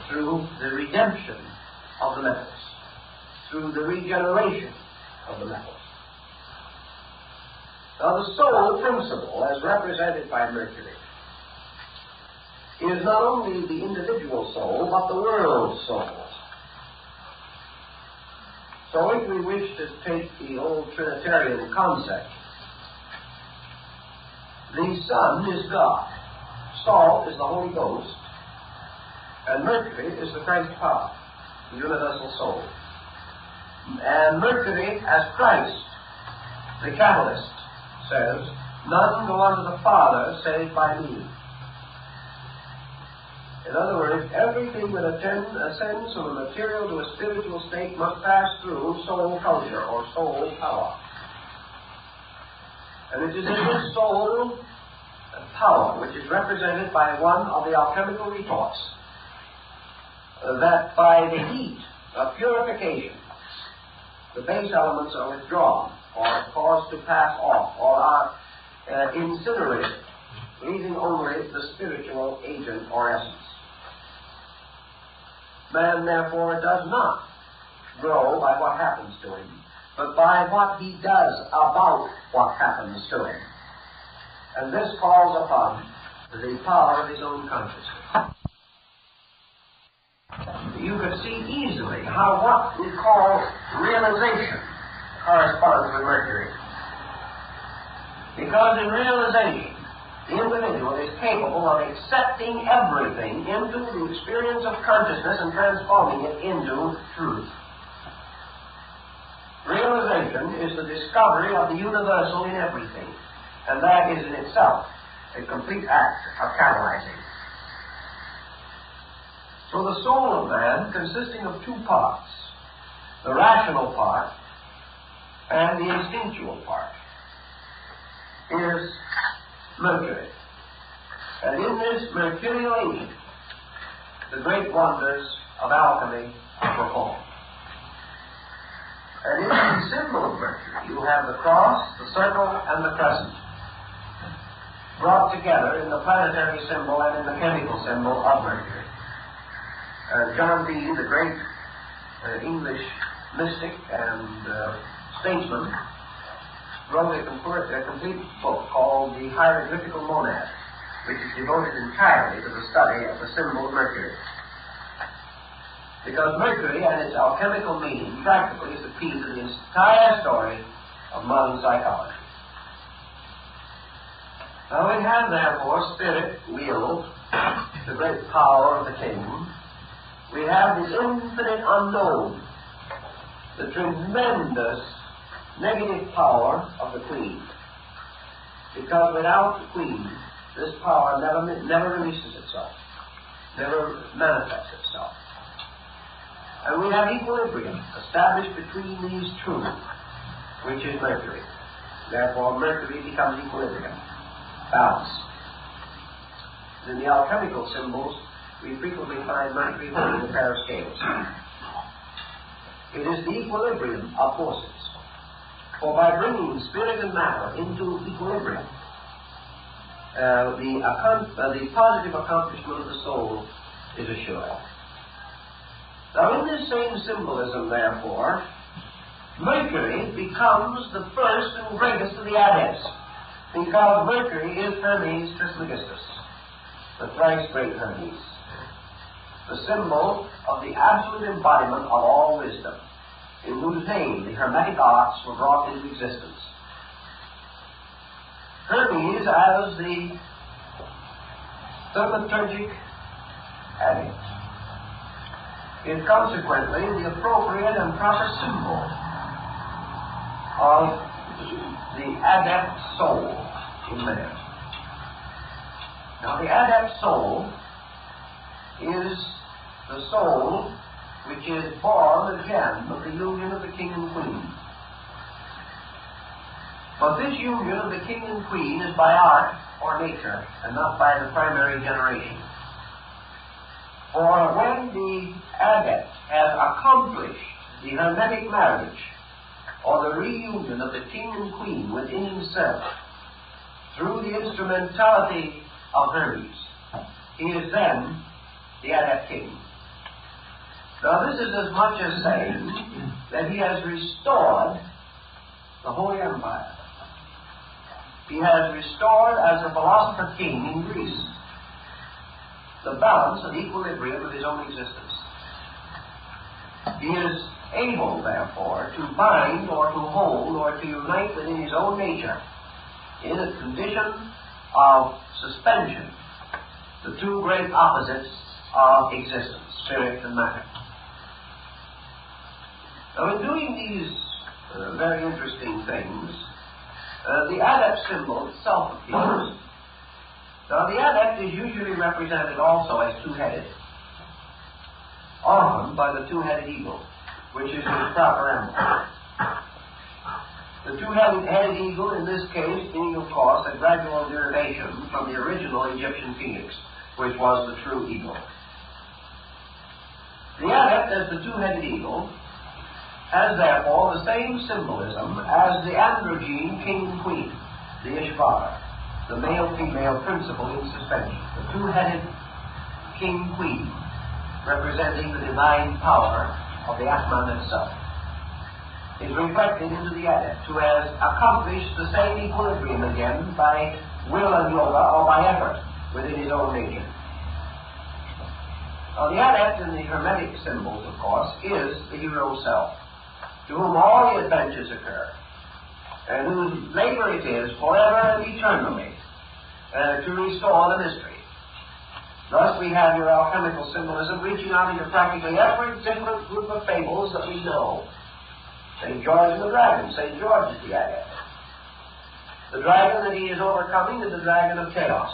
through the redemption of the metals, through the regeneration of the metals. Now, the soul principle, as represented by Mercury, is not only the individual soul, but the world soul. So if we wish to take the old Trinitarian concept, the Son is God, Salt is the Holy Ghost, and Mercury is the Christ power, the universal soul. And Mercury, as Christ, the catalyst, says, "None go unto the Father save by me." In other words, everything that ascends from a material to a spiritual state must pass through soul culture or soul power. And it is in this soul power, which is represented by one of the alchemical retorts, that by the heat of purification, the base elements are withdrawn or caused to pass off or are incinerated, leaving only the spiritual agent or essence. Man, therefore, does not grow by what happens to him, but by what he does about what happens to him. And this calls upon the power of his own consciousness. You could see easily how what we call realization corresponds with Mercury. Because in realization, the individual is capable of accepting everything into the experience of consciousness and transforming it into truth. Realization is the discovery of the universal in everything, and that is in itself a complete act of catalyzing. So the soul of man, consisting of two parts, the rational part and the instinctual part, is Mercury. And in this mercurial agent, the great wonders of alchemy are performed. And in the symbol of Mercury, you have the cross, the circle, and the crescent, brought together in the planetary symbol and in the chemical symbol of Mercury. John Dee, the great English mystic and statesman, wrote a complete book called The Hieroglyphical Monad, which is devoted entirely to the study of the symbol of Mercury. Because Mercury and its alchemical meaning practically is the key to the entire story of modern psychology. Now we have, therefore, spirit, will, the great power of the king. We have the infinite unknown, the tremendous negative power of the queen. Because without the queen, this power never releases itself, never manifests itself. And we have equilibrium established between these two, which is Mercury. Therefore, Mercury becomes equilibrium, balance. In the alchemical symbols, we frequently find Mercury holding a pair of scales. It is the equilibrium of forces. For by bringing spirit and matter into equilibrium, the positive accomplishment of the soul is assured. Now, in this same symbolism, therefore, Mercury becomes the first and greatest of the adepts, because Mercury is Hermes Trismegistus, the thrice great Hermes, the symbol of the absolute embodiment of all wisdom, in whose name the Hermetic arts were brought into existence. Hermes as the thaumaturgic adept is consequently the appropriate and proper symbol of the adept soul in man. Now, the adept soul is the soul which is born again of the union of the king and queen. But this union of the king and queen is by art or nature, and not by the primary generation. For when the adept has accomplished the Hermetic marriage, or the reunion of the king and queen within himself, through the instrumentality of Hermes, he is then the adept king. Now this is as much as saying that he has restored the Holy Empire. He has restored, as a philosopher king in Greece, the balance and equilibrium of his own existence. He is able, therefore, to bind or to hold or to unite within his own nature, in a condition of suspension, the two great opposites of existence, spirit and matter. Now, in doing these very interesting things, the adept symbol itself appears. Now, the adept is usually represented also as two-headed, often by the two-headed eagle, which is his proper emblem. The two-headed eagle, in this case, being, of course, a gradual derivation from the original Egyptian phoenix, which was the true eagle. The adept, as the two-headed eagle, has therefore the same symbolism as the androgyne king and queen, the Ishvara, the male-female principle in suspension, the two-headed king-queen, representing the divine power of the Atman itself, is reflected into the adept, who has accomplished the same equilibrium again by will and yoga, or by effort within his own nature. Now, the adept in the Hermetic symbols, of course, is the hero self, to whom all the adventures occur, and whose labor it is forever and eternally to restore the mystery. Thus we have your alchemical symbolism reaching out into practically every different group of fables that we know. St. George and the Dragon. St. George is the adept. The dragon that he is overcoming is the dragon of chaos,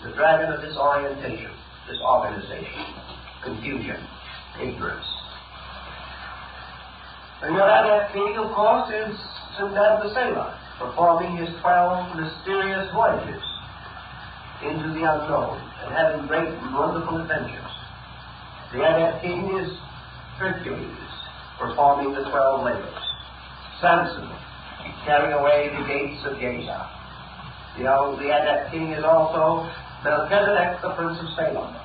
the dragon of disorientation, disorganization, confusion, ignorance. And your adept king, of course, is Sindad the Sailor, performing his 12 mysterious voyages into the unknown and having great and wonderful adventures. The adept king is Hercules, performing the 12 labors. Samson, carrying away the gates of Gaza. The adept king is also Melchizedek, the Prince of Salem.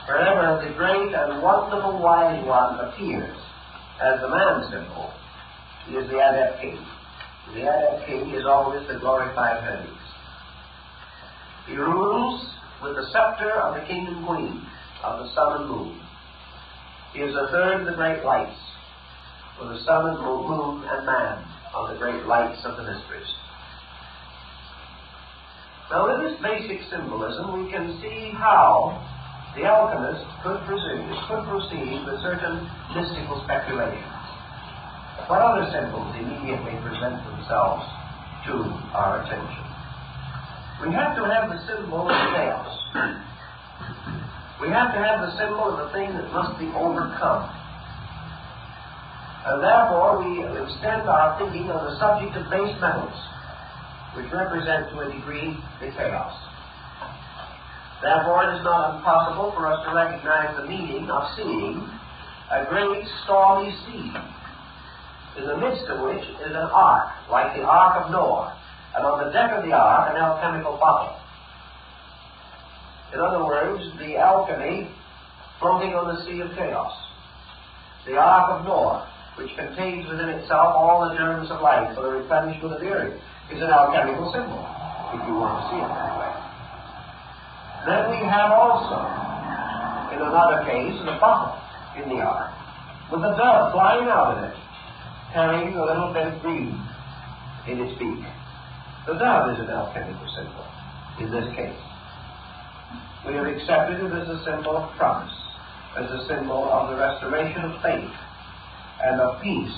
Wherever the great and wonderful wise one appears as the man symbol, he is the adept king. The adept king is always the glorified Hermes. He rules with the scepter of the king and queen of the sun and moon. He is the third of the great lights, with the sun and moon and man are the great lights of the mysteries. Now, with this basic symbolism, we can see how the alchemist could proceed with certain mystical speculations. What other symbols immediately present themselves to our attention? We have to have the symbol of chaos. We have to have the symbol of the thing that must be overcome. And therefore, we extend our thinking on the subject of base metals, which represent to a degree the chaos. Therefore, it is not impossible for us to recognize the meaning of seeing a great stormy sea, in the midst of which is an ark, like the Ark of Noah, and on the deck of the ark, an alchemical bottle. In other words, the alchemy floating on the sea of chaos. The Ark of Noah, which contains within itself all the germs of life for the replenishment of the earth, is an alchemical symbol, if you want to see it that way. Then we have also, in another case, the bottle in the ark, with a dove flying out of it, carrying a little bit of green in its beak. The dove is an alchemical symbol in this case. We have accepted it as a symbol of promise, as a symbol of the restoration of faith and of peace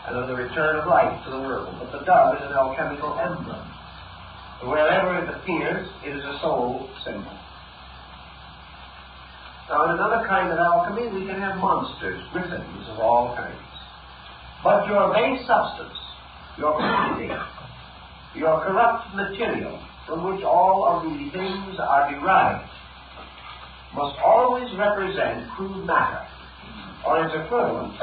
and of the return of life to the world. But the dove is an alchemical emblem. Wherever it appears, it is a soul symbol. Now, in another kind of alchemy, we can have monsters, griffins of all kinds. But your base substance, your crudity, your corrupt material from which all of these things are derived, must always represent crude matter, or its equivalent,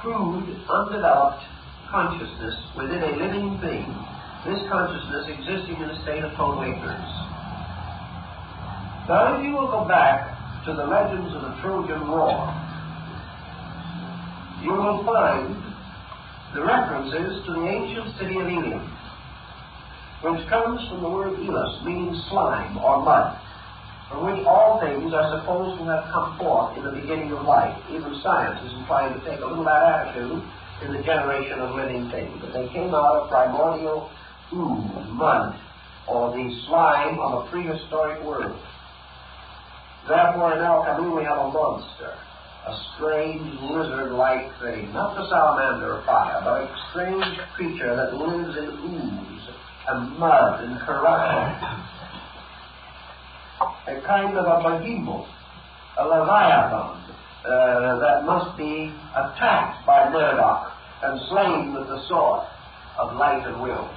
crude, undeveloped consciousness within a living thing, this consciousness existing in a state of total ignorance. Now, if you will go back to the legends of the Trojan War, you will find the references to the ancient city of Ilium, which comes from the word elos, meaning slime or mud, from which all things are supposed to have come forth in the beginning of life. Even science is inclined to take a little of that attitude in the generation of living things. But they came out of primordial ooze, mud, or the slime of a prehistoric world. Therefore, in alchemy we have a monster, a strange lizard-like thing, not the salamander of fire, but a strange creature that lives in ooze and mud and corruption. A kind of a behemoth, a leviathan, that must be attacked by Murdoch and slain with the sword of light and will.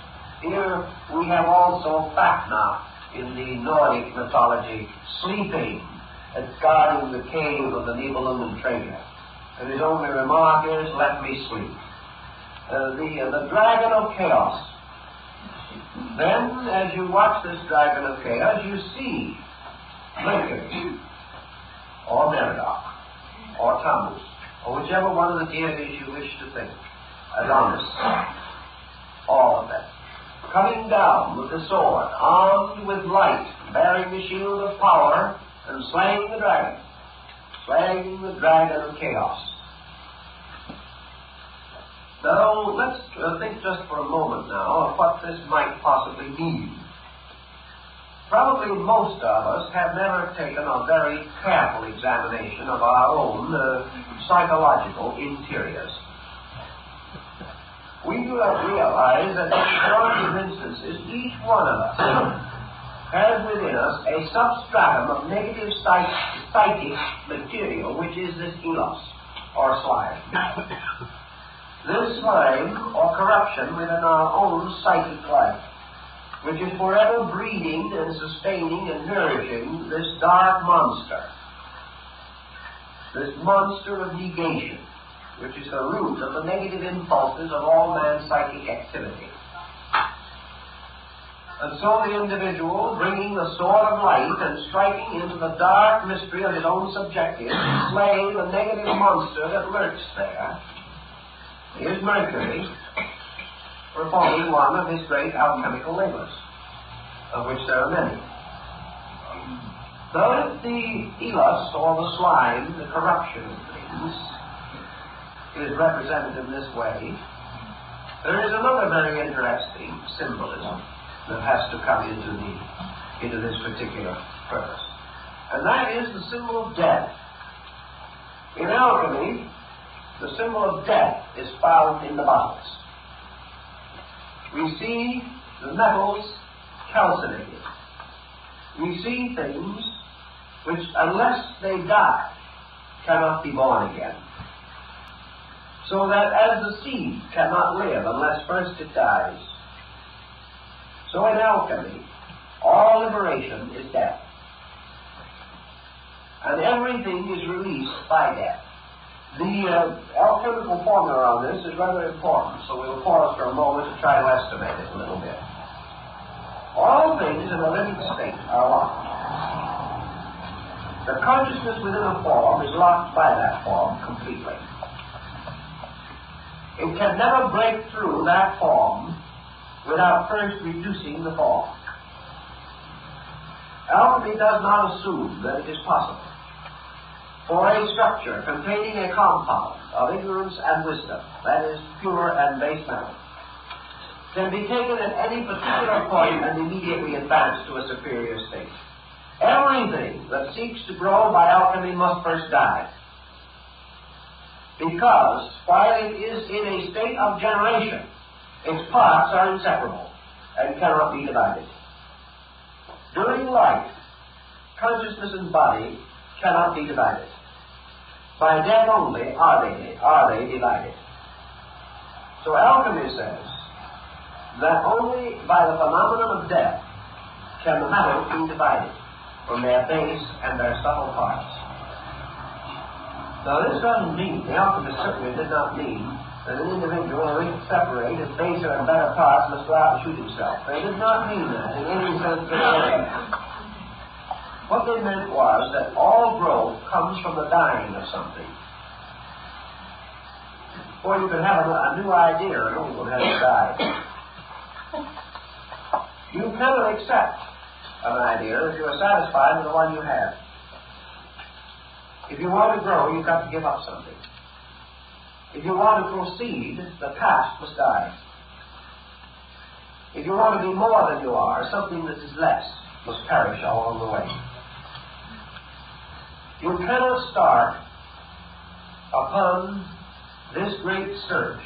Here we have also Fafnir in the Nordic mythology, sleeping and guarding the cave of the Nibelungen treasure. And his only remark is, "Let me sleep." The dragon of chaos. Then, as you watch this dragon of chaos, you see Mercury, or Merodach, or Tammuz, or whichever one of the deities you wish to think, Adonis, all of them, coming down with the sword, armed with light, bearing the shield of power, and slaying the dragon of chaos. Now, let's think just for a moment now of what this might possibly mean. Probably most of us have never taken a very careful examination of our own psychological interiors. We do not realize that in the majority of instances, each one of us has within us a substratum of negative psychic material, which is this elos, or slime. This slime, or corruption, within our own psychic life, which is forever breeding and sustaining and nourishing this dark monster, this monster of negation, which is the root of the negative impulses of all man's psychic activity. And so the individual, bringing the sword of light and striking into the dark mystery of his own subjective, to slay the negative monster that lurks there, is Mercury performing one of his great alchemical labors, of which there are many. Though if the elos, or the slime, the corruption of things, is represented in this way, there is another very interesting symbolism that has to come into this particular purpose. And that is the symbol of death. In alchemy, the symbol of death is found in the bottles. We see the metals calcinated. We see things which, unless they die, cannot be born again. So that as the seed cannot live unless first it dies, so in alchemy, all liberation is death. And everything is released by death. The alchemical formula on this is rather important, so we'll pause for a moment to try to estimate it a little bit. All things in a living state are locked. The consciousness within a form is locked by that form completely. It can never break through that form without first reducing the form. Alchemy does not assume that it is possible for a structure containing a compound of ignorance and wisdom, that is, pure and base metal, can be taken at any particular point and immediately advanced to a superior state. Everything that seeks to grow by alchemy must first die. Because while it is in a state of generation, its parts are inseparable and cannot be divided. During life, consciousness and body cannot be divided. By death only are they divided. So alchemy says that only by the phenomenon of death can the metals be divided from their base and their subtle parts. Now this doesn't mean, the alchemist certainly did not mean, that an individual who wished to separate his baser and better parts must go out and shoot himself. They did not mean that in any sense whatsoever. What they meant was that all growth comes from the dying of something. before you can have a new idea, an old one has to die. You cannot accept an idea if you are satisfied with the one you have. If you want to grow, you've got to give up something. If you want to proceed, the past must die. If you want to be more than you are, something that is less must perish along the way. You cannot start upon this great search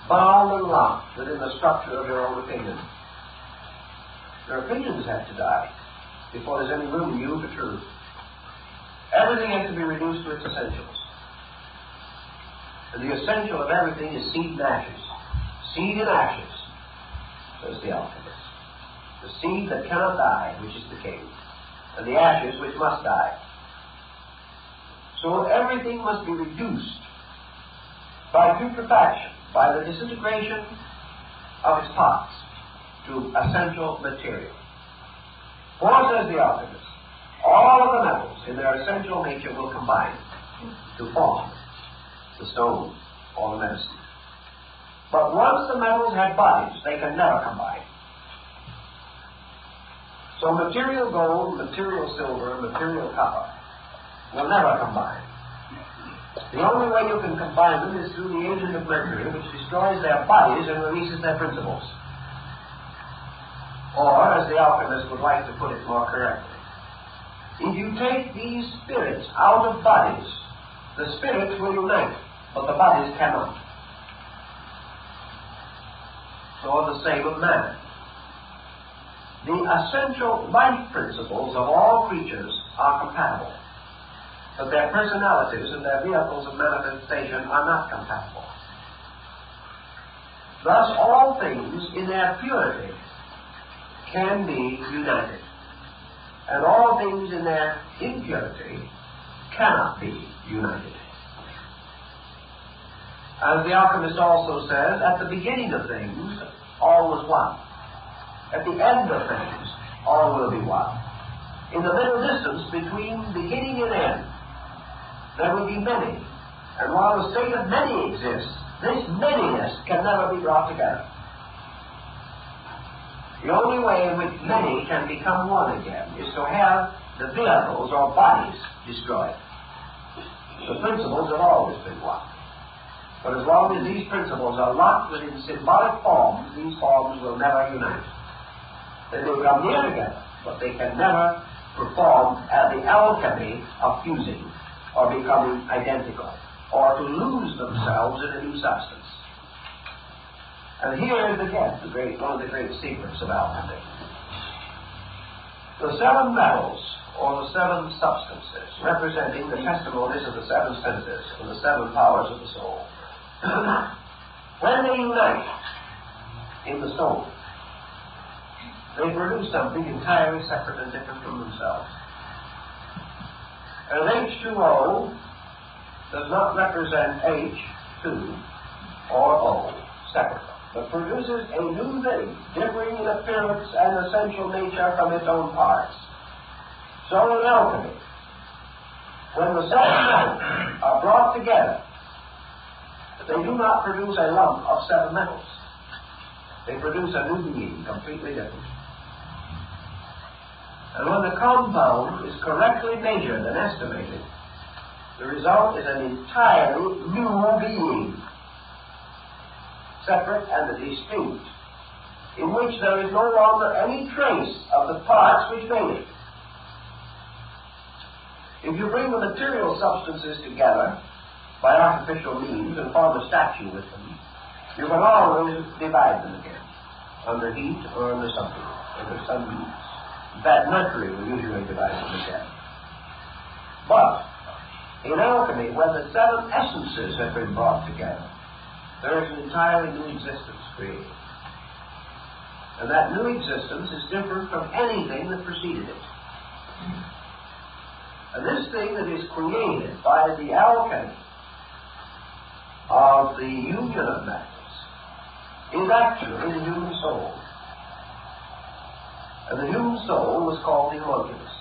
bound and locked within the structure of your own opinion. Your opinions have to die before there's any room in you for truth. Everything has to be reduced to its essentials. And the essential of everything is seed and ashes. Seed and ashes, says the alchemist. The seed that cannot die, which is the king, and the ashes which must die. So everything must be reduced by putrefaction, by the disintegration of its parts to essential material. For, says the alchemist, all of the metals in their essential nature will combine to form the stone or the medicine. But once the metals have bodies, they can never combine. So material gold, material silver, material copper will never combine. The only way you can combine them is through the agent of mercury, which destroys their bodies and releases their principles. Or, as the alchemist would like to put it more correctly, if you take these spirits out of bodies, the spirits will unite, but the bodies cannot. So the same of man. The essential life principles of all creatures are compatible, but their personalities and their vehicles of manifestation are not compatible. Thus, all things in their purity can be united, and all things in their impurity cannot be united. As the alchemist also says, at the beginning of things, all was one. At the end of things, all will be one. In the middle distance between beginning and end, there will be many. And while the state of many exists, this manyness can never be brought together. The only way in which many can become one again is to have the vehicles or bodies destroyed. The principles have always been one. But as long as these principles are locked within symbolic forms, these forms will never unite. They may come near together, but they can never perform the alchemy of fusing or becoming identical, or to lose themselves in a new substance. And here is again one of the great secrets of alchemy. The seven metals, or the seven substances, representing the testimonies of the seven senses and the seven powers of the soul, when they unite in the soul, they produce something entirely separate and different from themselves. And H2O does not represent H2 or O separately, but produces a new thing, differing in appearance and essential nature from its own parts. So in alchemy, when the seven metals are brought together, they do not produce a lump of seven metals. They produce a new being, completely different. And when the compound is correctly measured and estimated, the result is an entirely new being, separate and distinct, in which there is no longer any trace of the parts which made it. If you bring the material substances together by artificial means and form a statue with them, you can always divide them again, under heat or under something, under some means. In fact, mercury will usually divide them again. But in alchemy, when the seven essences have been brought together, there is an entirely new existence created. And that new existence is different from anything that preceded it. And this thing that is created by the alchemy of the union of metals is actually the human soul. And the human soul was called the homunculus,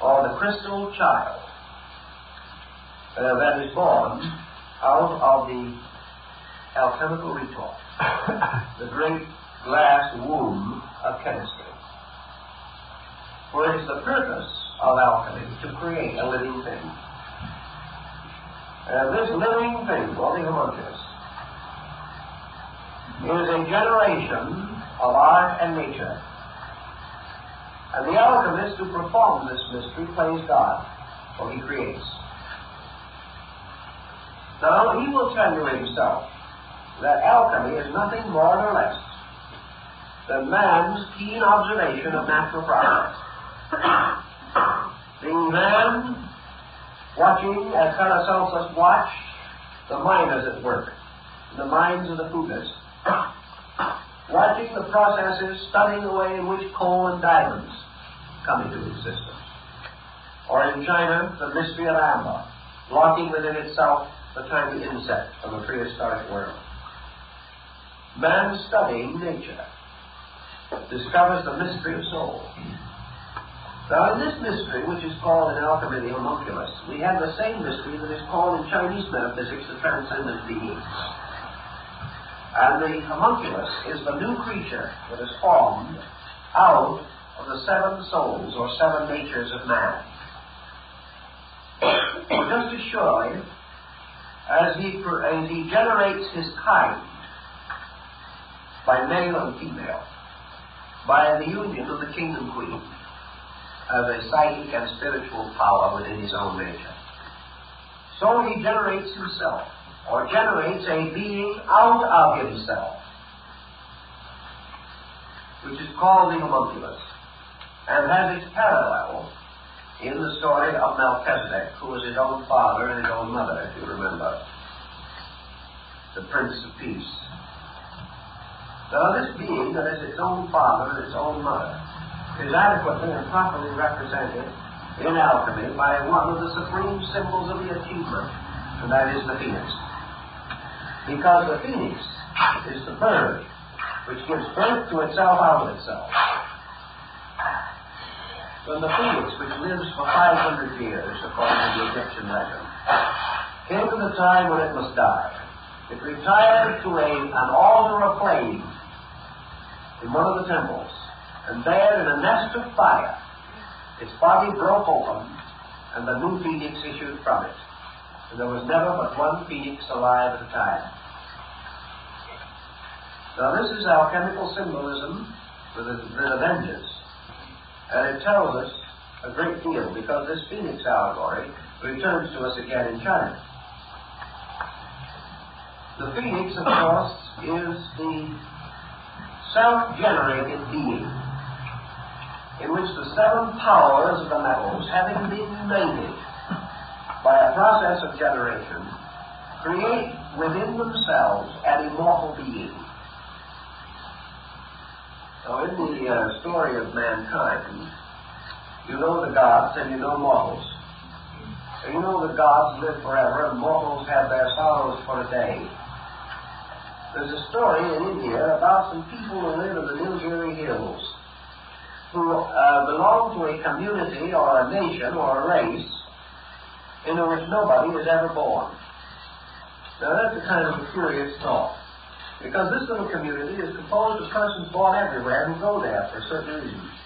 or the crystal child, that is born out of the alchemical retort, the great glass womb of chemistry. For it is the purpose of alchemy to create a living thing. And this living thing, or the homunculus, is a generation of art and nature. And the alchemist who performs this mystery plays God, for he creates. Now, he will tell you himself that alchemy is nothing more nor less than man's keen observation of natural process. The man watching, as Paracelsus watched, the miners at work, in the mines of the Fugas, watching the processes, studying the way in which coal and diamonds come into existence. Or in China, the mystery of amber, locking within itself the tiny insect from the prehistoric world. Man studying nature discovers the mystery of soul. Now, in this mystery, which is called in alchemy the homunculus, we have the same mystery that is called in Chinese metaphysics the transcendent being. And the homunculus is the new creature that is formed out of the 7 souls or 7 natures of man. Just as surely as he generates his kind by male and female, by the union of the king and queen, as a psychic and spiritual power within his own nature, so he generates himself, or generates a being out of himself, which is called the homunculus, and has its parallel in the story of Melchizedek, who was his own father and his own mother, if you remember, the Prince of Peace. Now, this being that is its own father and its own mother is adequately and properly represented in alchemy by one of the supreme symbols of the achievement, and that is the phoenix. Because the phoenix is the bird which gives birth to itself out of itself. When the phoenix, which lives for 500 years, according to the Egyptian legend, came to the time when it must die, it retired to an altar of flame in one of the temples, and there, in a nest of fire, its body broke open, and the new phoenix issued from it. And there was never but one phoenix alive at a time. Now, this is alchemical symbolism with a vengeance. And it tells us a great deal, because this phoenix allegory returns to us again in China. The phoenix, of course, is the self-generated being in which the 7 powers of the metals, having been mated by a process of generation, create within themselves an immortal being. So in the story of mankind, you know the gods and you know mortals. And you know the gods live forever and mortals have their sorrows for a day. There's a story in India about some people who live in the Nilgiri Hills who belong to a community or a nation or a race in which nobody is ever born. Now that's a kind of a curious thought, because this little community is composed of persons born everywhere who go there for certain reasons.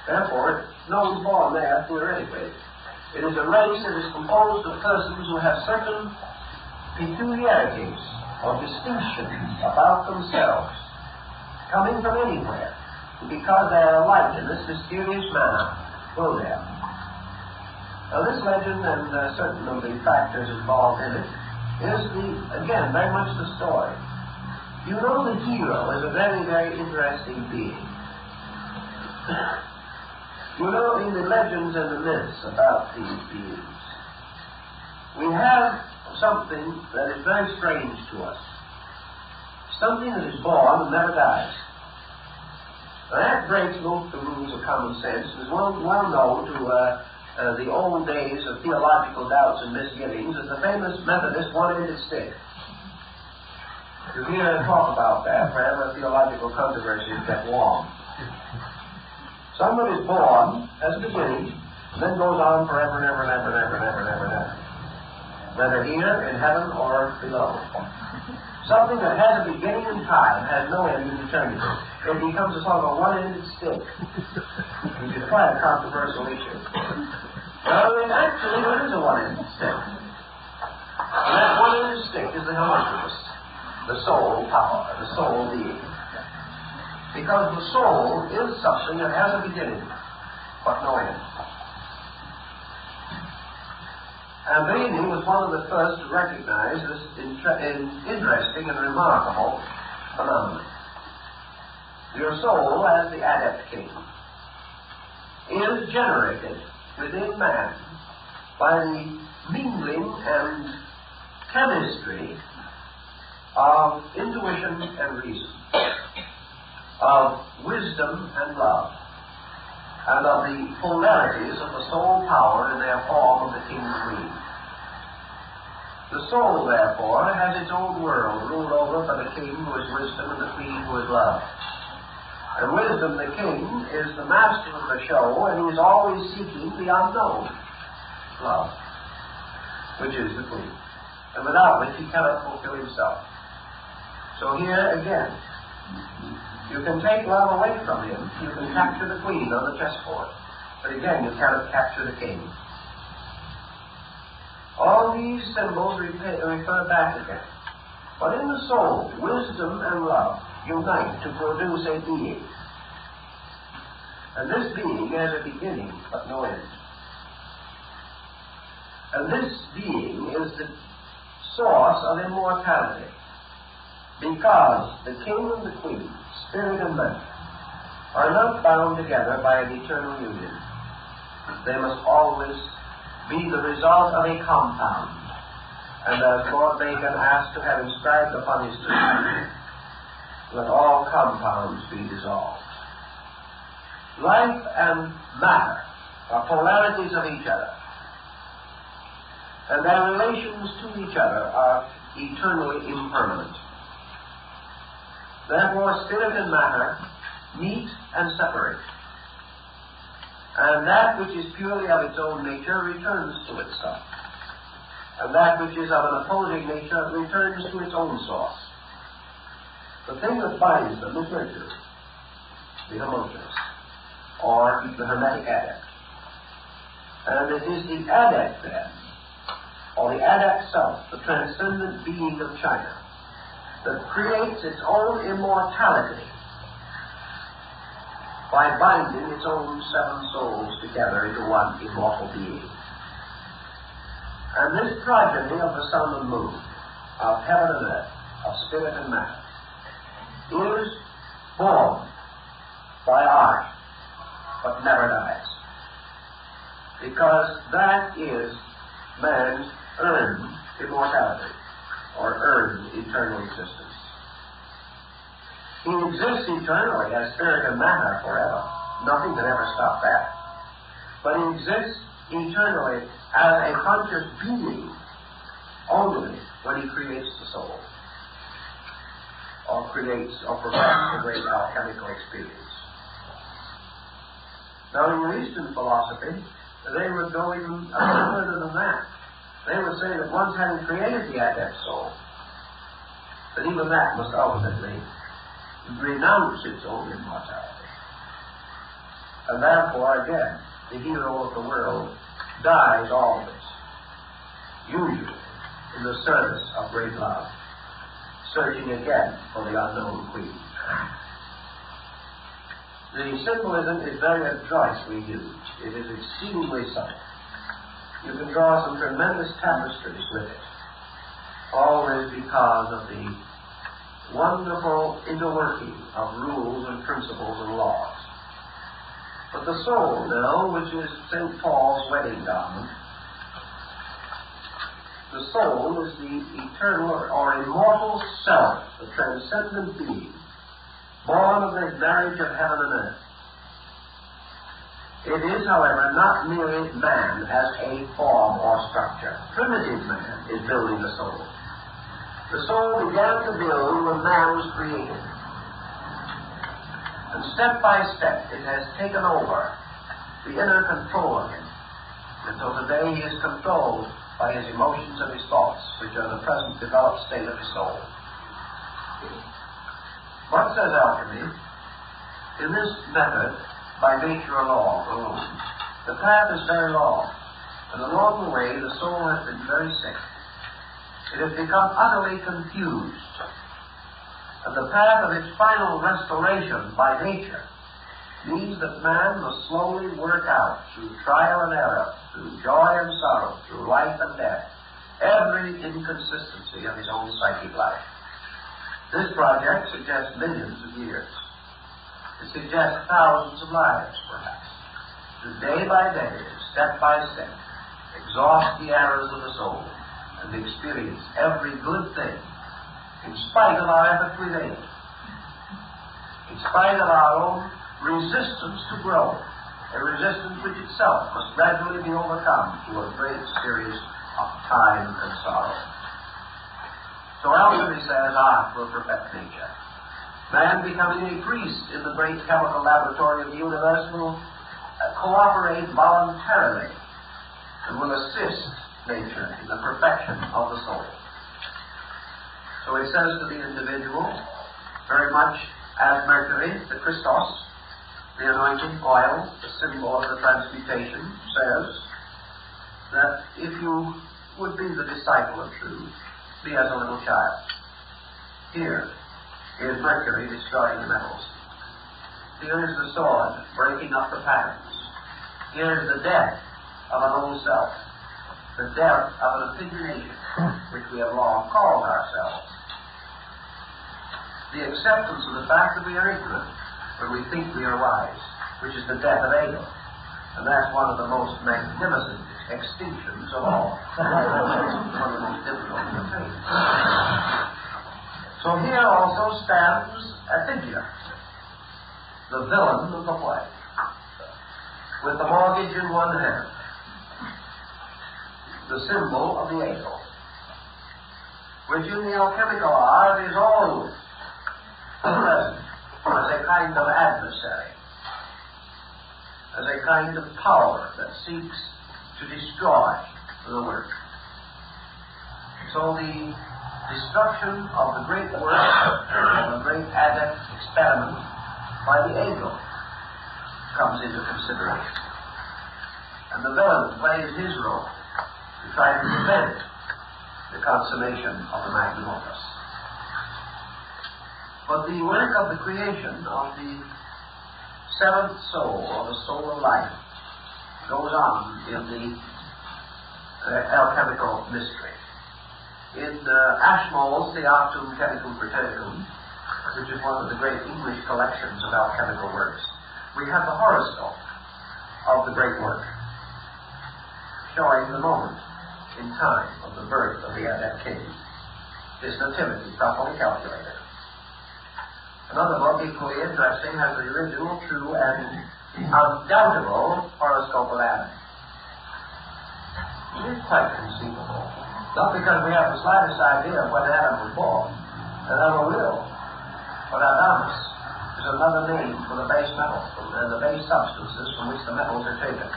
Therefore, no one's born there theoretically. It is a race that is composed of persons who have certain peculiarities or distinctions about themselves, coming from anywhere, because they are alike in this mysterious manner, go there. Now this legend and certain of the factors involved in it is again, very much the story. You know the hero is a very, very interesting being. You know, in the legends and the myths about these beings, we have something that is very strange to us. Something that is born and never dies. Now that breaks most of the rules of common sense and is well known to the old days of theological doubts and misgivings as the famous Methodist one-ended stick. You hear talk about that wherever theological controversies get warm. Someone is born as a beginning, and then goes on forever and ever and ever and ever and ever and ever and ever. whether here in heaven or below. Something that has a beginning in time has no end in eternity. It becomes a sort of a one-ended stick, which is quite a controversial issue. Well, actually, there is a one-ended stick. And that one-ended stick is the homunculus, the soul power, the soul being. Because the soul is something that has a beginning, but no end. And Bailey was one of the first to recognize this interesting and remarkable phenomenon. Your soul, as the adept king, is generated within man by the mingling and chemistry of intuition and reason, of wisdom and love, and of the polarities of the soul power in their form of the king and queen. The soul, therefore, has its own world, ruled over by the king who is wisdom and the queen who is love. And wisdom, the king, is the master of the show, and he is always seeking the unknown, love, which is the queen, and without which he cannot fulfill himself. So here again, you can take love away from him. You can capture the queen on the chessboard. But again, you cannot capture the king. All these symbols refer back again. But in the soul, wisdom and love unite to produce a being. And this being has a beginning, but no end. And this being is the source of immortality. Because the king and the queen, spirit and matter, are not bound together by an eternal union. They must always be the result of a compound. And as Lord Bacon asked to have inscribed upon his tomb, let all compounds be dissolved. Life and matter are polarities of each other, and their relations to each other are eternally impermanent. Therefore, spirit and matter meet and separate. And that which is purely of its own nature returns to itself. And that which is of an opposing nature returns to its own source. The thing that binds them is Mercury, the homunculus, or the Hermetic adept. And it is the adept then, or the adept self, the transcendent being of China, that creates its own immortality by binding its own seven souls together into one immortal being. And this progeny of the sun and moon, of heaven and earth, of spirit and matter, is born by art, but never dies. Because that is man's earned immortality, or earned eternal existence. He exists eternally as spirit and matter forever. Nothing can ever stop that. But he exists eternally as a conscious being only when he creates the soul, or creates or provides a great alchemical experience. Now, in your Eastern philosophy, they would go even further than that. They would say that once having created the adept soul, that even that must ultimately renounce its own immortality. And therefore, again, the hero of the world dies always, usually in the service of great love, searching again for the unknown queen. The symbolism is very adroitly used. It is exceedingly subtle. You can draw some tremendous tapestries with it, always because of the wonderful interworking of rules and principles and laws. But the soul now, which is St. Paul's wedding garment, the soul is the eternal or immortal self, the transcendent being, born of the marriage of heaven and earth. It is, however, not merely man as a form or structure. Primitive man is building the soul. The soul began to build when man was created. And step by step, it has taken over the inner control of him. Until today, he is controlled by his emotions and his thoughts, which are the present developed state of his soul. But, says alchemy, in this method, by nature alone, the path is very long, and along the way the soul has been very sick. It has become utterly confused, and the path of its final restoration by nature means that man must slowly work out, through trial and error, through joy and sorrow, through life and death, every inconsistency of his own psychic life. This project suggests millions of years. It suggests thousands of lives, perhaps, to day by day, step by step, exhaust the errors of the soul and experience every good thing in spite of our efforts with it, in spite of our own resistance to grow, a resistance which itself must gradually be overcome through a great series of time and sorrow. So alchemy says art will perfect nature. Man becoming a priest in the great chemical laboratory of the universe will cooperate voluntarily and will assist nature in the perfection of the soul. So it says to the individual, very much as Mercury, the Christos, the anointing oil, the symbol of the transmutation, says that if you would be the disciple of truth, be as a little child. Here is Mercury destroying the metals. Here is the sword breaking up the patterns. Here is the death of an old self, the death of an opinionation, which we have long called ourselves. The acceptance of the fact that we are ignorant when we think we are wise, which is the death of ego. And that's one of the most magnificent extinctions of all. One of the most difficult to attain. So here also stands a figure, the villain of the play, with the mortgage in one hand, the symbol of the ego, which in the alchemical art is always present as a kind of adversary, as a kind of power that seeks to destroy the work. So the destruction of the great work, of the great adept experiment by the ego comes into consideration. And the villain plays his role to try to prevent the consummation of the magnum opus. But the work of the creation of the seventh soul, or the soul of life, goes on in the alchemical mystery. In Ashmole's Theoptum Chemicum Britannicum, which is one of the great English collections of alchemical works, we have the horoscope of the great work, showing the moment in time of the birth of the adept king, his nativity properly calculated. Another book, equally interesting, has the original, true, and undoubtable horoscope of Adam. It is quite conceivable, not because we have the slightest idea of when Adam was born, and never will, but Adamus is another name for the base metals and the base substances from which the metals are taken.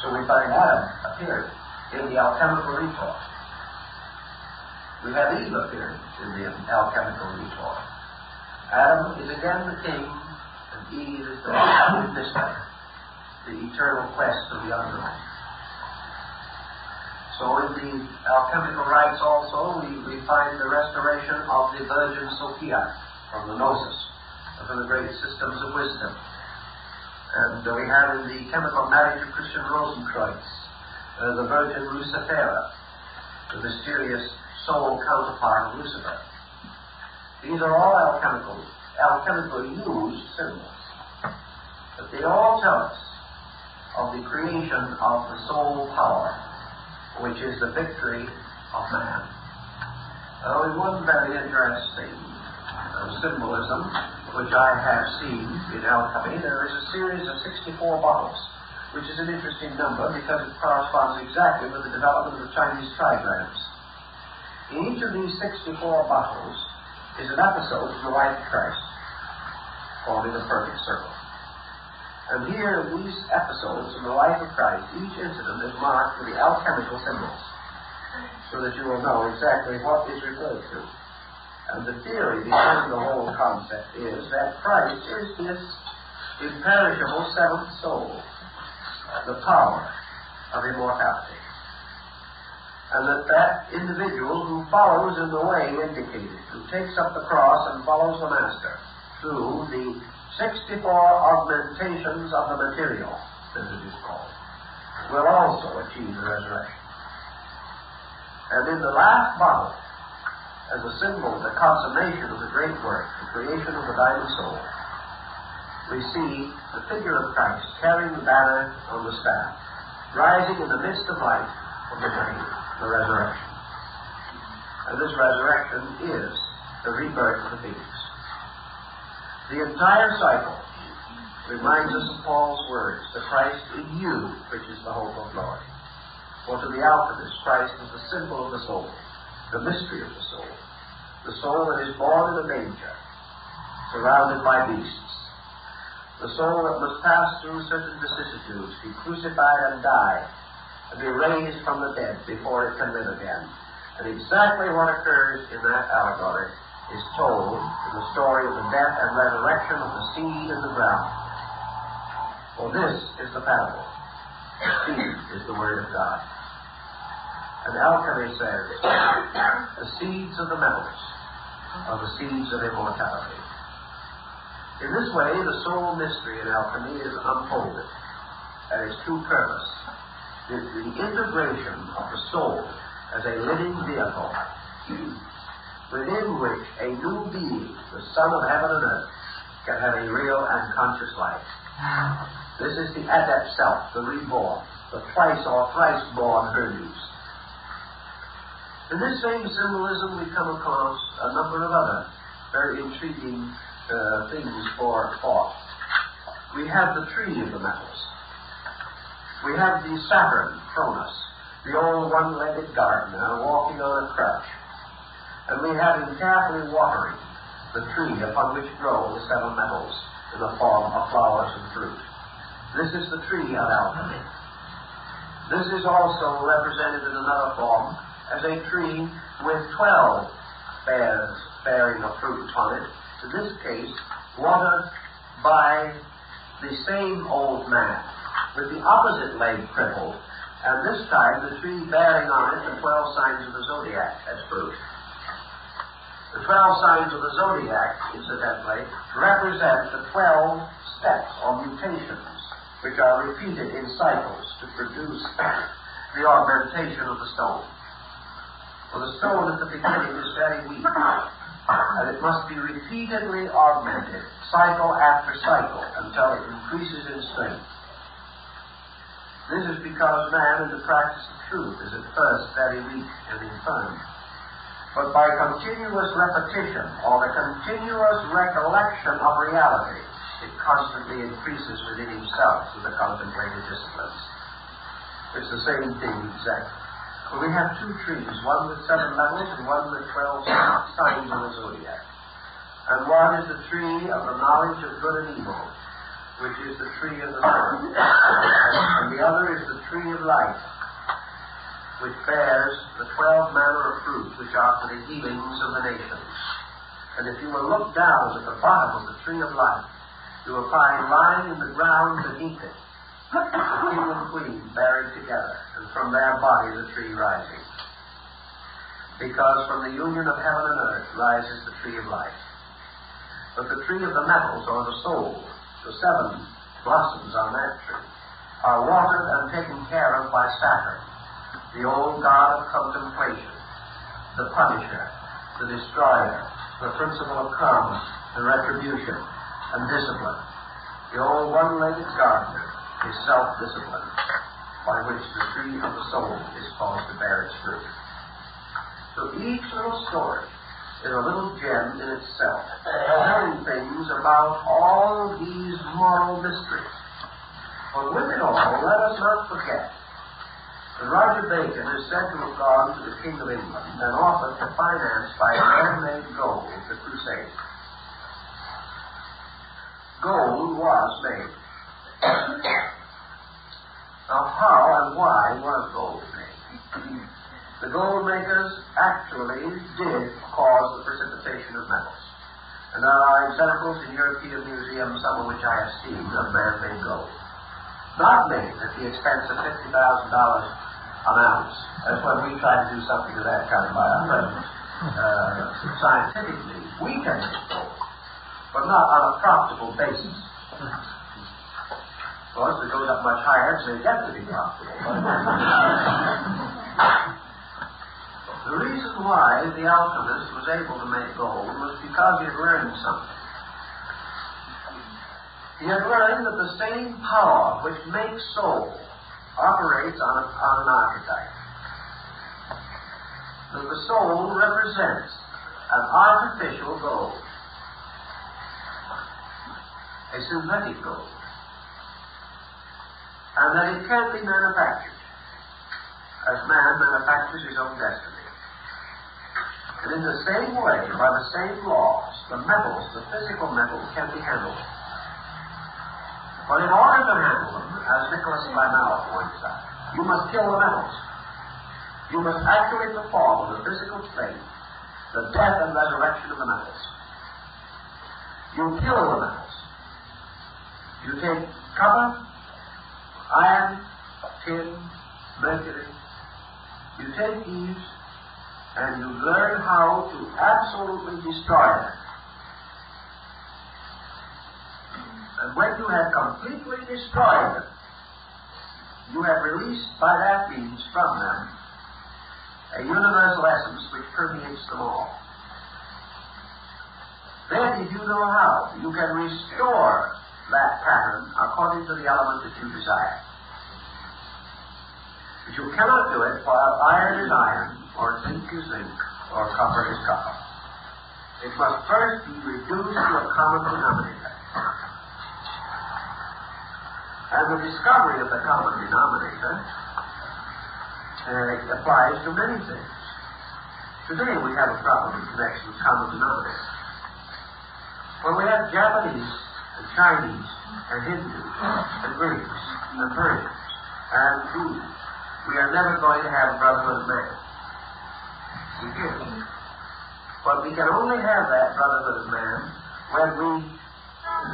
So we find Adam appeared in the alchemical retort. We have Eve appeared in the alchemical retort. Adam is again the king, and Eve is the mystery, the eternal quest of the unknown. So in the alchemical rites also, we find the restoration of the Virgin Sophia from the Gnosis, from the great systems of wisdom. And we have in the chemical marriage of Christian Rosenkreutz, the Virgin Lucifera, the mysterious soul counterpart of Lucifer. These are all alchemically used symbols. But they all tell us of the creation of the soul power, which is the victory of man. In one very interesting symbolism, which I have seen in alchemy, there is a series of 64 bottles, which is an interesting number because it corresponds exactly with the development of the Chinese trigrams. In each of these 64 bottles is an episode from the life of Christ, forming a perfect circle. And here in these episodes from the life of Christ, each incident is marked with the alchemical symbols. so that you will know exactly what is referred to. And the theory behind the whole concept is that Christ is this imperishable seventh soul, the power of immortality. And that individual who follows in the way indicated, who takes up the cross and follows the Master through the 64 augmentations of the material, as it is called, will also achieve the resurrection. And in the last bottle, as a symbol of the consummation of the great work, the creation of the diamond soul, we see the figure of Christ carrying the banner on the staff, rising in the midst of life from the grave, the resurrection. And this resurrection is the rebirth of the phoenix. The entire cycle reminds us of Paul's words, the Christ in you, which is the hope of glory. For to the alchemist, Christ is the symbol of the soul, the mystery of the soul that is born in a manger, surrounded by beasts, the soul that must pass through certain vicissitudes, be crucified and die, and be raised from the dead before it can live again. And exactly what occurs in that allegory is told in the story of the death and resurrection of the seed in the ground. For this is the parable. The seed is the Word of God. And alchemy says, the seeds of the metals are the seeds of immortality. In this way, the soul mystery in alchemy is unfolded at its true purpose. The integration of the soul as a living vehicle within which a new being, the Son of heaven and earth, can have a real and conscious life. This is the adept self, the reborn, the twice or thrice born Hermes. In this same symbolism, we come across a number of other very intriguing things for thought. We have the tree of the metals. We have the Saturn, Cronus, the old one-legged gardener walking on a crutch. And we have him carefully watering the tree upon which grow the seven metals in the form of flowers and fruit. This is the tree of alchemy. This is also represented in another form as a tree with 12 bears bearing a fruit on it. In this case, watered by the same old man, with the opposite leg crippled, and this time the tree bearing on it the 12 signs of the zodiac as fruit. The 12 signs of the zodiac, incidentally, represent the 12 steps or mutations which are repeated in cycles to produce the augmentation of the stone. For the stone at the beginning is very weak, and it must be repeatedly augmented, cycle after cycle, until it increases in strength. This is because man in the practice of truth is at first very weak and infirm. But by continuous repetition, or the continuous recollection of reality, it constantly increases within himself through the contemplative disciplines. It's the same thing exactly. We have two trees, one with 7 metals and one with 12 signs of the zodiac. And one is the tree of the knowledge of good and evil, which is the tree of the soul. And the other is the tree of life, which bears the 12 manner of fruit, which are for the healings of the nations. And if you will look down at the bottom of the tree of life, you will find lying in the ground beneath it the king and queen buried together, and from their body the tree rising. Because from the union of heaven and earth rises the tree of life. But the tree of the metals, or the soul, the 7 blossoms on that tree, are watered and taken care of by Saturn, the old god of contemplation, the punisher, the destroyer, the principle of karma and retribution and discipline. The old one-legged gardener is self-discipline, by which the tree of the soul is caused to bear its fruit. So each little story is a little gem in itself, telling things about all these moral mysteries. But with it all, let us not forget that Roger Bacon is said to have gone to the King of England and offered to finance by man-made gold the crusade. Gold was made. Now, how and why was gold made? the gold makers actually did cause the precipitation of metals. And there are examples in European museums, some of which I have seen, of man-made gold. Not made at the expense of $50,000 an ounce. That's when we try to do something of that kind by our present scientific means. We can make gold, but not on a profitable basis. Of course, it goes up much higher, so it gets to be profitable. The reason why the alchemist was able to make gold was because he had learned something. He had learned that the same power which makes soul operates on an archetype. That the soul represents an artificial gold, a synthetic gold, and that it can be manufactured, as man manufactures his own destiny. And in the same way, by the same laws, the metals, the physical metals, can be handled. But in order to handle them, as Nicholas Flamel points out, you must kill the metals. You must actually perform on the physical plane the death and resurrection of the metals. You kill the metals. You take copper, iron, tin, mercury. You take these and you learn how to absolutely destroy them. And when you have completely destroyed them, you have released by that means from them a universal essence which permeates them all. Then, if you know how, you can restore that pattern according to the element that you desire. But you cannot do it while iron is iron, or zinc is zinc, or copper is copper. It must first be reduced to a common denominator. And the discovery of the common denominator applies to many things. Today we have a problem in connection with common denominator. When we have Japanese and Chinese and Hindus and Greeks and Persians and Jews, we are never going to have brotherhood of man. We can't. But we can only have that brotherhood of man when we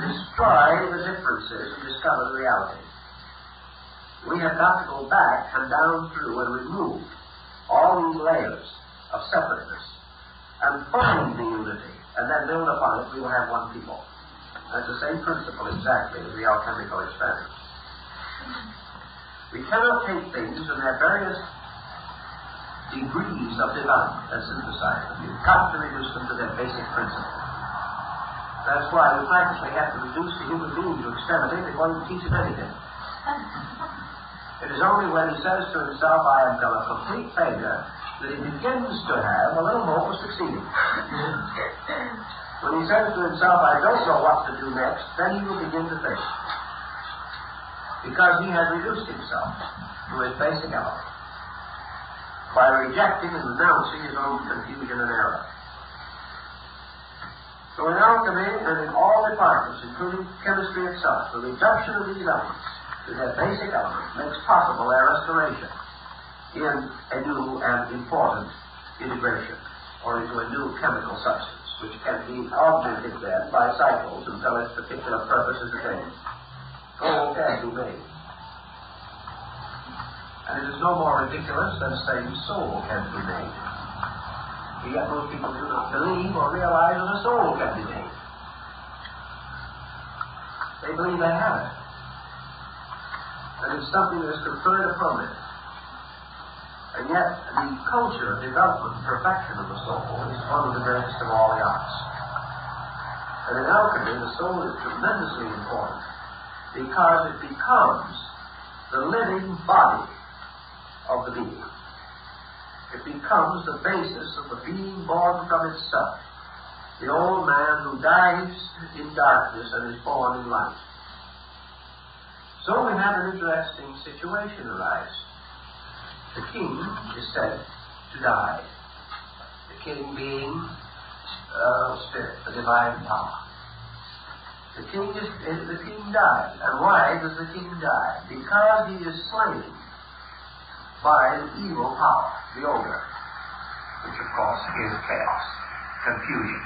destroy the differences and discover the reality. We have got to go back and down through and remove all these layers of separateness and find the unity, and then build upon it. We will have one people. That's the same principle exactly as the alchemical experiment. We cannot take things in their various degrees of development and synthesize them. You've got to reduce them to their basic principle. That's why we practically have to reduce the human being to extremity before you teach him anything. It is only when he says to himself, I am a complete failure, that he begins to have a little hope of succeeding. When he says to himself, I don't know what to do next, then he will begin to think. Because he has reduced himself to his basic element by rejecting and renouncing his own confusion and error. So in alchemy and in all departments, including chemistry itself, the reduction of these elements to their basic element makes possible their restoration in a new and important integration, or into a new chemical substance, which can be augmented then by cycles until its particular purpose is attained. Gold can be made. And it is no more ridiculous than saying soul can be made. Yet most people do not believe or realize that a soul can be made. They believe they have it. That it's something that is conferred upon it. And yet, the culture, development, perfection of the soul is one of the greatest of all the arts. And in alchemy, the soul is tremendously important because it becomes the living body of the being. It becomes the basis of the being born from itself, the old man who dies in darkness and is born in light. So we have an interesting situation arise. The king is said to die. The king being spirit, the divine power. The king dies. And why does the king die? Because he is slain by the evil power, the ogre, which of course is chaos, confusion.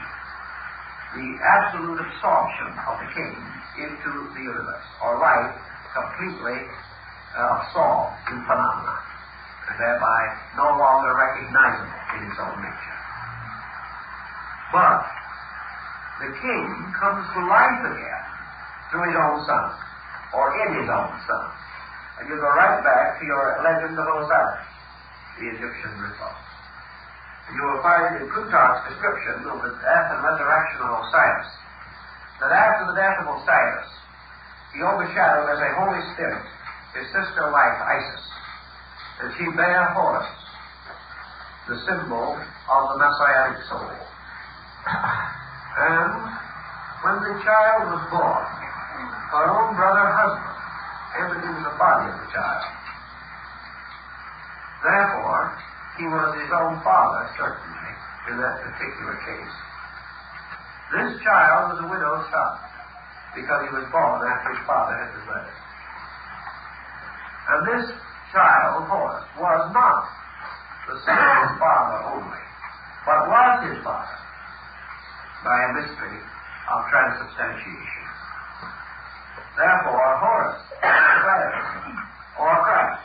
The absolute absorption of the king into the universe, or life completely absorbed in phenomena, and thereby no longer recognizable in its own nature. But the king comes to life again through his own son, or in his own son. And you go right back to your legend of Osiris, the Egyptian mythos. You will find in Plutarch's description of the death and resurrection of Osiris that after the death of Osiris, he overshadowed as a holy spirit his sister wife Isis, and she bare Horus, the symbol of the Messianic soul. And when the child was born, her own brother husband entered into the body of the child. Therefore, he was his own father, certainly, in that particular case. This child was a widow's son, because he was born after his father had deserted. And this child, Horus, was not the son of his father only, but was his father by a mystery of transubstantiation. Therefore, Horus declared, or Christ,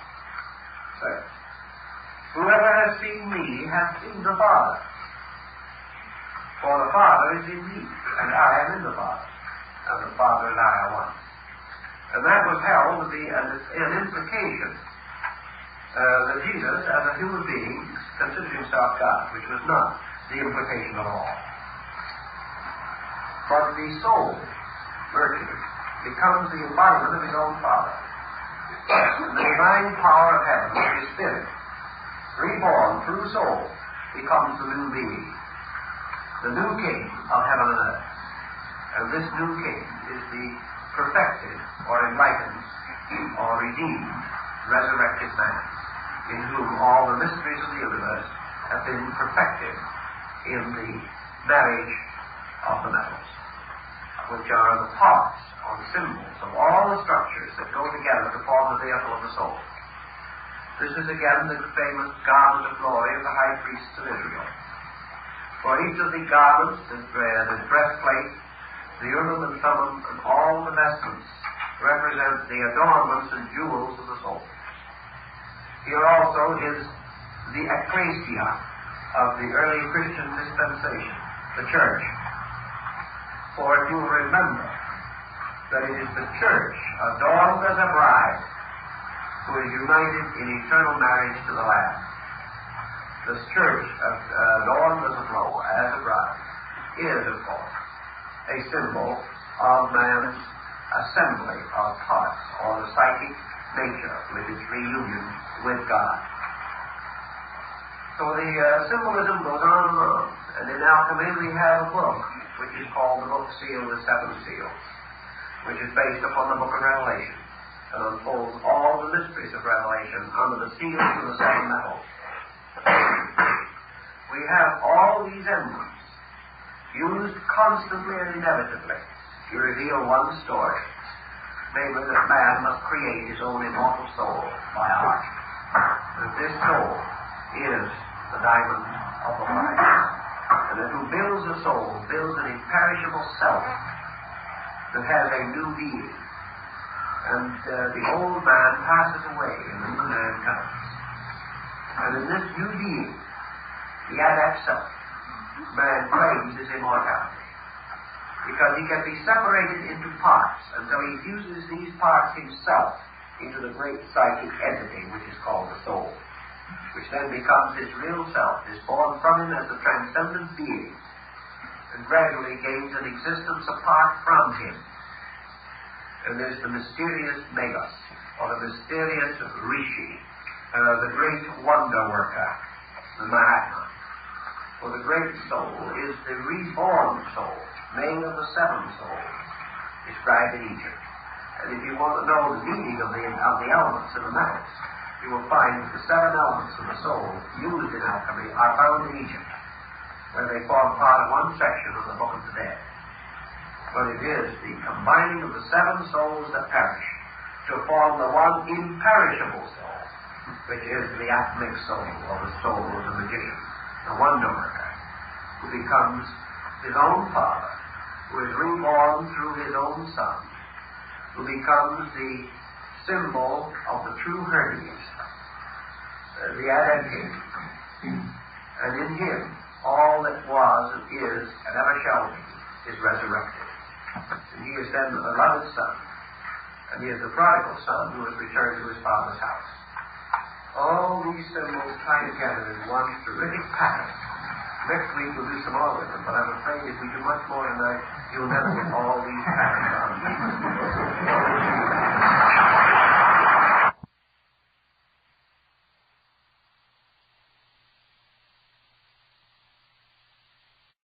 said, "Whoever has seen me has seen the Father. For the Father is in me, and I am in the Father, and the Father and I are one." And that was held to be an implication that Jesus, as a human being, considered himself God, which was not the implication at all. But the soul, virtue, becomes the embodiment of his own Father. And the divine power of heaven, his spirit, reborn through soul, becomes the new being, the new king of heaven and earth. And this new king is the perfected, or enlightened, or redeemed, resurrected man, in whom all the mysteries of the universe have been perfected in the marriage of the metals, which are the parts or symbols of all the structures that go together to form the vehicle of the soul. This is again the famous garment of glory of the high priests of Israel. For each of the garments, the breastplate, the urim and thummim, and all the vestments represent the adornments and jewels of the soul. Here also is the ecclesia of the early Christian dispensation, the church. For if you remember that it is the church, adorned as a bride, who is united in eternal marriage to the Lamb. This church, adorned as a bride, is, of course, a symbol of man's assembly of parts, or the psychic nature with its reunion with God. So the symbolism goes on and on. And in alchemy we have a book, which is called the Book Sealed with Seven Seals, which is based upon the book of Revelation, and unfolds all the mysteries of Revelation under the seals of the seven metals. We have all these emblems used constantly and inevitably to reveal one story, namely that man must create his own immortal soul by art. That this soul is the diamond of the light, and that who builds a soul builds an imperishable self that has a new being, and the old man passes away and the new man comes. And in this new being, the adept self, man claims his immortality, because he can be separated into parts until he fuses these parts himself into the great psychic entity which is called the soul, which then becomes his real self, is born from him as a transcendent being, and gradually gains an existence apart from him. And there's the mysterious Magos, or the mysterious Rishi, the great wonder worker, the Mahatma. For the great soul is the reborn soul, made of the seven souls, described in Egypt. And if you want to know the meaning of the elements in the metals, you will find that the seven elements of the soul used in alchemy are found in Egypt, where they form part of one section of the Book of the Dead. But it is the combining of the seven souls that perish to form the one imperishable soul, which is the atomic soul, or the soul of the magician, the wonder worker, who becomes his own father, who is reborn through his own son, who becomes the symbol of the true Hermes, the adept. And in him, all that was and is and ever shall be is resurrected. And he is then the beloved son, and he is the prodigal son who has returned to his father's house. All these symbols tie together in one terrific pattern. Next week we'll do some more with them, but I'm afraid if we do much more tonight, you'll never get all these patterns on.